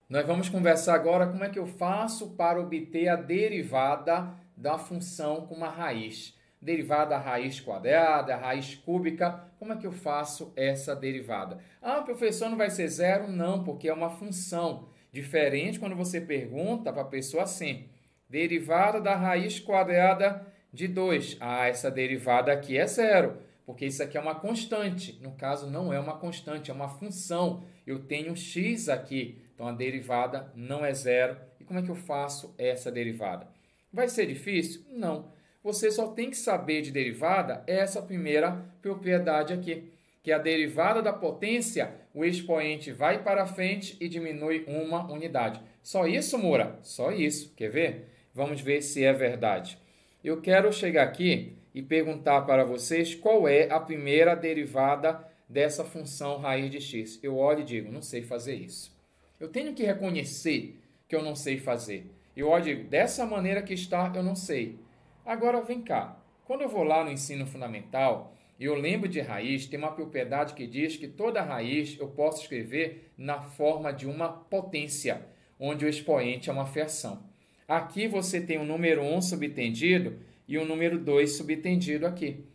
Nós vamos conversar agora como é que eu faço para obter a derivada da função com uma raiz. Derivada raiz quadrada, raiz cúbica, como é que eu faço essa derivada? Ah, professor, não vai ser zero? Não, porque é uma função. Diferente quando você pergunta para a pessoa assim, derivada da raiz quadrada de 2. Ah, essa derivada aqui é zero, porque isso aqui é uma constante. No caso, não é uma constante, é uma função. Eu tenho x aqui, então a derivada não é zero. E como é que eu faço essa derivada? Vai ser difícil? Não. Você só tem que saber de derivada essa primeira propriedade aqui, que é a derivada da potência, o expoente vai para frente e diminui uma unidade. Só isso, Moura? Só isso. Quer ver? Vamos ver se é verdade. Eu quero chegar aqui e perguntar para vocês qual é a primeira derivada dessa função raiz de x. Eu olho e digo, não sei fazer isso. Eu tenho que reconhecer que eu não sei fazer. Eu olho e digo, dessa maneira que está, eu não sei. Agora vem cá. Quando eu vou lá no ensino fundamental e eu lembro de raiz, tem uma propriedade que diz que toda raiz eu posso escrever na forma de uma potência, onde o expoente é uma fração. Aqui você tem o número 1 subtendido e o número 2 subtendido aqui.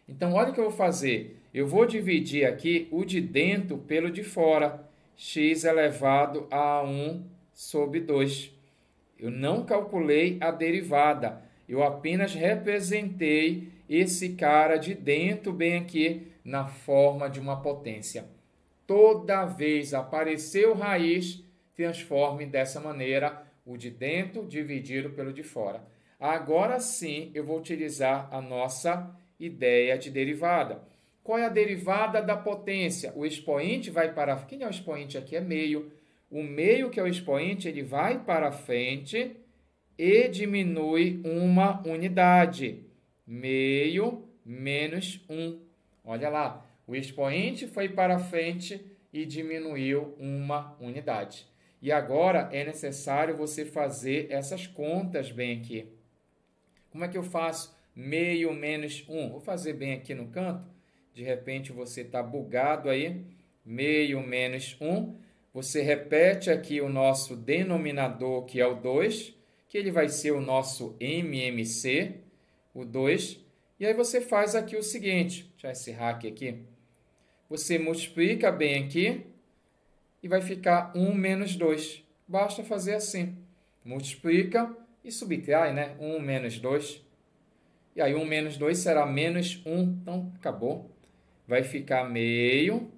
Então, olha o que eu vou fazer. Eu vou dividir aqui o de dentro pelo de fora. X elevado a 1 sobre 2. Eu não calculei a derivada. Eu apenas representei esse cara de dentro bem aqui na forma de uma potência. Toda vez apareceu raiz, transforme dessa maneira o de dentro dividido pelo de fora. Agora sim, eu vou utilizar a nossa ideia de derivada. Qual é a derivada da potência? O expoente vai para... Quem é o expoente aqui? É meio. O meio, que é o expoente, ele vai para frente e diminui uma unidade. Meio menos 1. Olha lá, o expoente foi para frente e diminuiu uma unidade. E agora é necessário você fazer essas contas bem aqui. Como é que eu faço meio menos 1? Vou fazer bem aqui no canto. De repente você está bugado aí. Meio menos 1. Você repete aqui o nosso denominador, que é o 2, que ele vai ser o nosso MMC, o 2. E aí você faz aqui o seguinte, deixa eu encerrar aqui. Você multiplica bem aqui e vai ficar 1 menos 2. Basta fazer assim. Multiplica e subtrai, né? 1 menos 2. E aí 1 menos 2 será menos 1. Então, acabou. Vai ficar meio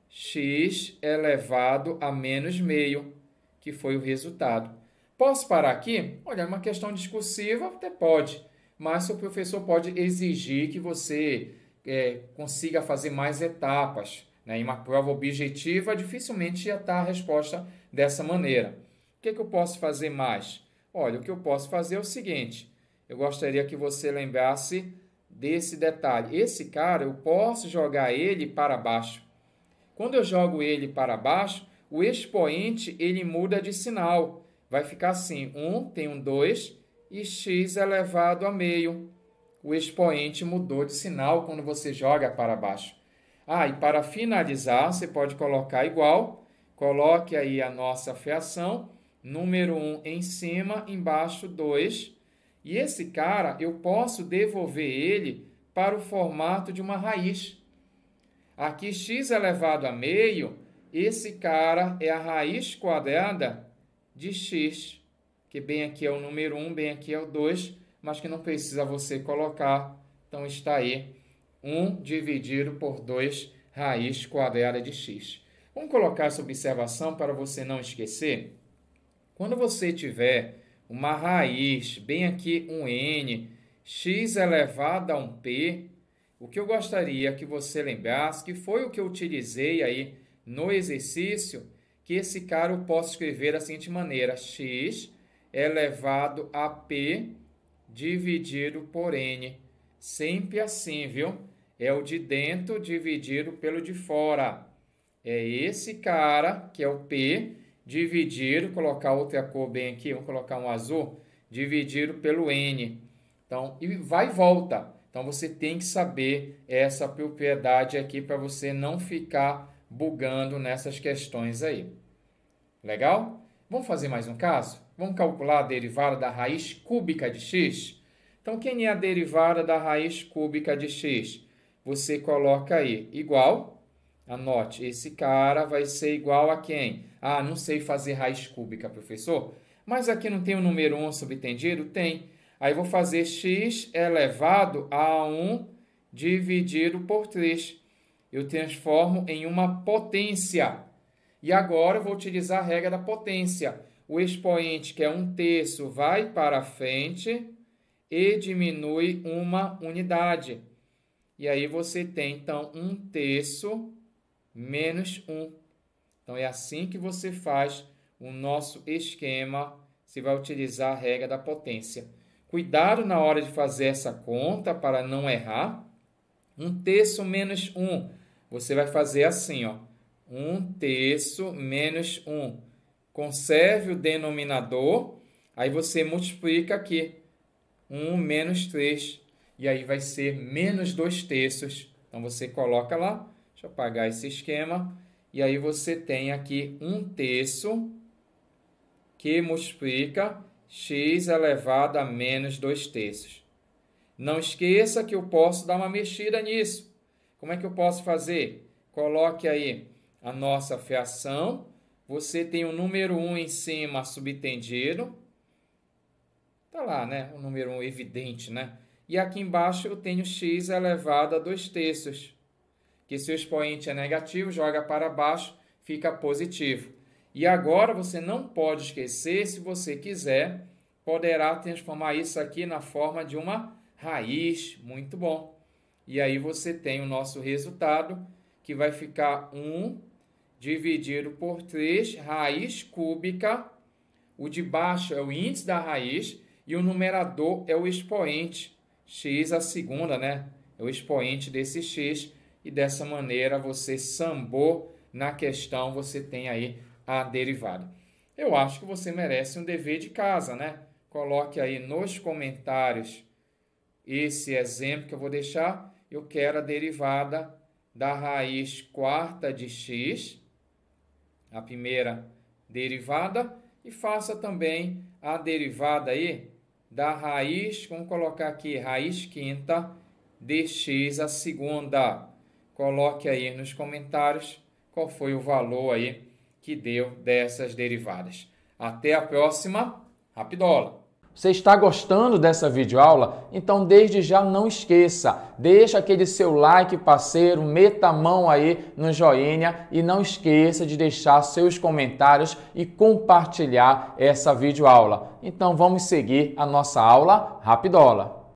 x elevado a menos meio, que foi o resultado. Posso parar aqui? Olha, é uma questão discursiva, até pode. Mas o professor pode exigir que você consiga fazer mais etapas. Né? Em uma prova objetiva, dificilmente ia estar a resposta dessa maneira. O que eu posso fazer mais? Olha, o que eu posso fazer é o seguinte. Eu gostaria que você lembrasse desse detalhe. Esse cara, eu posso jogar ele para baixo. Quando eu jogo ele para baixo, o expoente ele muda de sinal. Vai ficar assim, 1 tem um 2 e x elevado a meio. O expoente mudou de sinal quando você joga para baixo. Ah, e para finalizar, você pode colocar igual. Coloque aí a nossa fração, número 1 em cima, embaixo 2. E esse cara, eu posso devolver ele para o formato de uma raiz. Aqui, x elevado a meio, esse cara é a raiz quadrada de x, que bem aqui é o número 1, bem aqui é o 2, mas que não precisa você colocar. Então, está aí 1 dividido por 2, raiz quadrada de x. Vamos colocar essa observação para você não esquecer. Quando você tiver uma raiz, bem aqui um n, x elevado a um p, o que eu gostaria que você lembrasse, que foi o que eu utilizei aí no exercício, que esse cara eu posso escrever da seguinte maneira, x elevado a p dividido por n. Sempre assim, viu? É o de dentro dividido pelo de fora. É esse cara, que é o p, dividido, colocar outra cor bem aqui, vamos colocar um azul, dividido pelo n. Então, e vai e volta. Então, você tem que saber essa propriedade aqui para você não ficar bugando nessas questões aí. Legal? Vamos fazer mais um caso? Vamos calcular a derivada da raiz cúbica de x? Então, quem é a derivada da raiz cúbica de x? Você coloca aí igual, anote, esse cara vai ser igual a quem? Ah, não sei fazer raiz cúbica, professor. Mas aqui não tem o número 1 subtendido? Tem. Aí vou fazer x elevado a 1 dividido por 3. Eu transformo em uma potência. E agora eu vou utilizar a regra da potência. O expoente, que é 1/3, vai para frente e diminui uma unidade. E aí você tem, então, 1/3 menos 1. Então, é assim que você faz o nosso esquema. Você vai utilizar a regra da potência. Cuidado na hora de fazer essa conta para não errar. 1/3 menos 1. Você vai fazer assim, ó. 1/3 menos 1. Conserve o denominador. Aí você multiplica aqui. 1 menos 3. E aí vai ser menos 2/3. Então, você coloca lá. Deixa eu apagar esse esquema. E aí você tem aqui 1/3 que multiplica x elevado a menos 2/3. Não esqueça que eu posso dar uma mexida nisso. Como é que eu posso fazer? Coloque aí a nossa fração. Você tem o número 1 em cima subtendido. Está lá, né? O número 1 evidente, né? E aqui embaixo eu tenho x elevado a 2/3. Que se o expoente é negativo, joga para baixo, fica positivo. E agora você não pode esquecer, se você quiser, poderá transformar isso aqui na forma de uma raiz. Muito bom. E aí você tem o nosso resultado, que vai ficar 1 dividido por 3, raiz cúbica. O de baixo é o índice da raiz e o numerador é o expoente. X a segunda, né? É o expoente desse x. E dessa maneira você sambou na questão, você tem aí a derivada. Eu acho que você merece um dever de casa, né? Coloque aí nos comentários esse exemplo que eu vou deixar. Eu quero a derivada da raiz quarta de x, a primeira derivada, e faça também a derivada aí da raiz, vamos colocar aqui, raiz quinta de x a segunda. Coloque aí nos comentários qual foi o valor aí que deu dessas derivadas. Até a próxima, Rapidola! Você está gostando dessa videoaula? Então, desde já, não esqueça, deixa aquele seu like, parceiro, meta a mão aí no joinha e não esqueça de deixar seus comentários e compartilhar essa videoaula. Então, vamos seguir a nossa aula Rapidola.